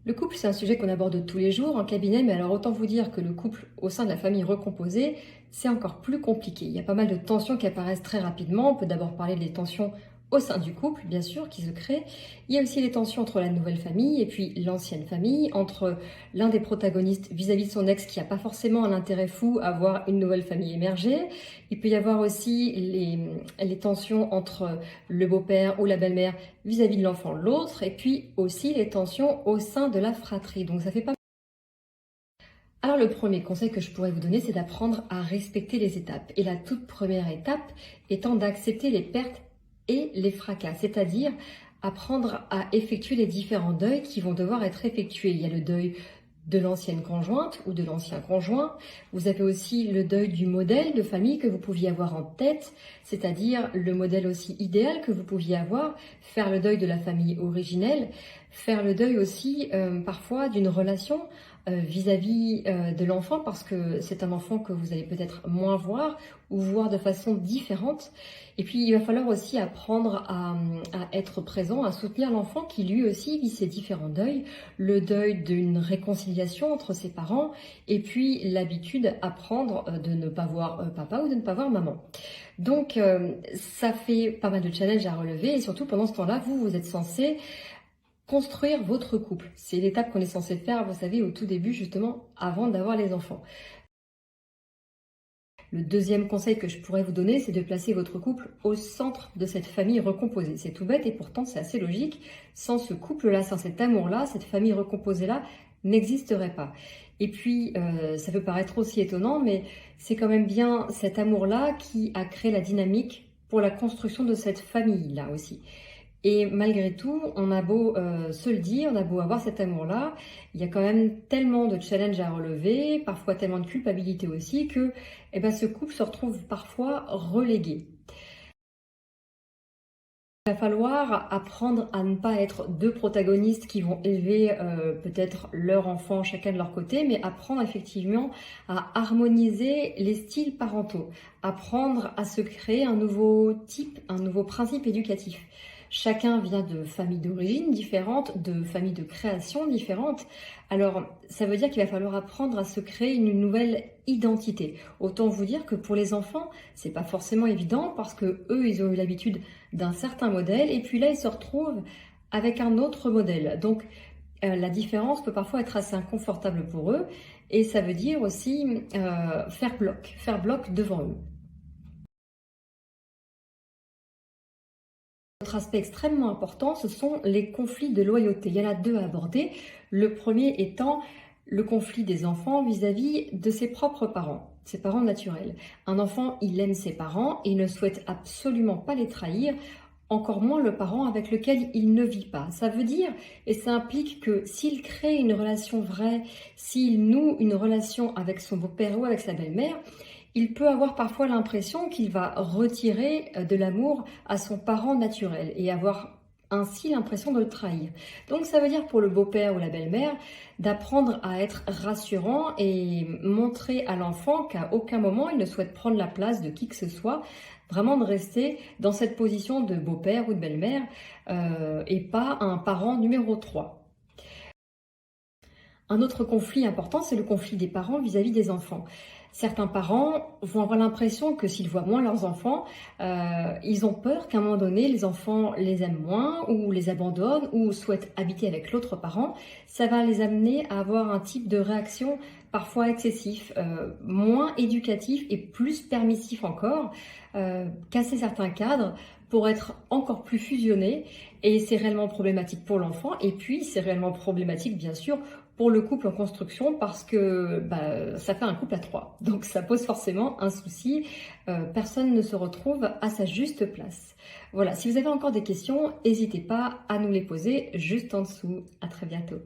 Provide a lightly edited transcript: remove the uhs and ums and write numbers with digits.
Le couple, c'est un sujet qu'on aborde tous les jours en cabinet, mais alors autant vous dire que le couple au sein de la famille recomposée, c'est encore plus compliqué. Il y a pas mal de tensions qui apparaissent très rapidement. On peut d'abord parler des tensions au sein du couple, bien sûr, qui se créent. Il y a aussi les tensions entre la nouvelle famille et puis l'ancienne famille, entre l'un des protagonistes vis-à-vis de son ex qui n'a pas forcément un intérêt fou à voir une nouvelle famille émerger. Il peut y avoir aussi les tensions entre le beau-père ou la belle-mère vis-à-vis de l'enfant de l'autre, et puis aussi les tensions au sein de la fratrie. Donc ça fait pas. Alors le premier conseil que je pourrais vous donner, c'est d'apprendre à respecter les étapes. Et la toute première étape étant d'accepter les pertes et les fracas, c'est-à-dire apprendre à effectuer les différents deuils qui vont devoir être effectués. Il y a le deuil de l'ancienne conjointe ou de l'ancien conjoint. Vous avez aussi le deuil du modèle de famille que vous pouviez avoir en tête, c'est-à-dire le modèle aussi idéal que vous pouviez avoir, faire le deuil de la famille originelle, faire le deuil aussi parfois d'une relation vis-à-vis de l'enfant parce que c'est un enfant que vous allez peut-être moins voir ou voir de façon différente. Et puis il va falloir aussi apprendre à être présent, à soutenir l'enfant qui lui aussi vit ses différents deuils, le deuil d'une réconciliation entre ses parents et puis l'habitude à prendre de ne pas voir papa ou de ne pas voir maman. Donc ça fait pas mal de challenges à relever et surtout pendant ce temps-là, vous êtes censé construire votre couple. C'est l'étape qu'on est censé faire, vous savez, au tout début, justement, avant d'avoir les enfants. Le deuxième conseil que je pourrais vous donner, c'est de placer votre couple au centre de cette famille recomposée. C'est tout bête et pourtant c'est assez logique. Sans ce couple-là, sans cet amour-là, cette famille recomposée-là n'existerait pas. Et puis, ça peut paraître aussi étonnant, mais c'est quand même bien cet amour-là qui a créé la dynamique pour la construction de cette famille-là aussi. Et malgré tout, on a beau se le dire, on a beau avoir cet amour-là, il y a quand même tellement de challenges à relever, parfois tellement de culpabilité aussi, que ce couple se retrouve parfois relégué. Il va falloir apprendre à ne pas être deux protagonistes qui vont élever peut-être leur enfant chacun de leur côté, mais apprendre effectivement à harmoniser les styles parentaux, apprendre à se créer un nouveau type, un nouveau principe éducatif. Chacun vient de familles d'origine différentes, de familles de création différentes. Alors, ça veut dire qu'il va falloir apprendre à se créer une nouvelle identité. Autant vous dire que pour les enfants, c'est pas forcément évident parce que eux, ils ont eu l'habitude d'un certain modèle et puis là, ils se retrouvent avec un autre modèle. Donc, la différence peut parfois être assez inconfortable pour eux et ça veut dire aussi faire bloc devant eux. Autre aspect extrêmement important, ce sont les conflits de loyauté. Il y en a deux à aborder. Le premier étant le conflit des enfants vis-à-vis de ses propres parents, ses parents naturels. Un enfant, il aime ses parents et il ne souhaite absolument pas les trahir, encore moins le parent avec lequel il ne vit pas. Ça veut dire, et ça implique que s'il crée une relation vraie, s'il noue une relation avec son beau-père ou avec sa belle-mère, il peut avoir parfois l'impression qu'il va retirer de l'amour à son parent naturel et avoir ainsi l'impression de le trahir. Donc ça veut dire pour le beau-père ou la belle-mère d'apprendre à être rassurant et montrer à l'enfant qu'à aucun moment il ne souhaite prendre la place de qui que ce soit, vraiment de rester dans cette position de beau-père ou de belle-mère et pas un parent numéro 3. Un autre conflit important, c'est le conflit des parents vis-à-vis des enfants. Certains parents vont avoir l'impression que s'ils voient moins leurs enfants, ils ont peur qu'à un moment donné, les enfants les aiment moins ou les abandonnent ou souhaitent habiter avec l'autre parent. Ça va les amener à avoir un type de réaction parfois excessif, moins éducatif et plus permissif encore, casser certains cadres pour être encore plus fusionnés. Et c'est réellement problématique pour l'enfant et puis c'est réellement problématique bien sûr pour le couple en construction parce que ça fait un couple à trois. Donc ça pose forcément un souci. Personne ne se retrouve à sa juste place. Voilà, si vous avez encore des questions, n'hésitez pas à nous les poser juste en dessous. À très bientôt.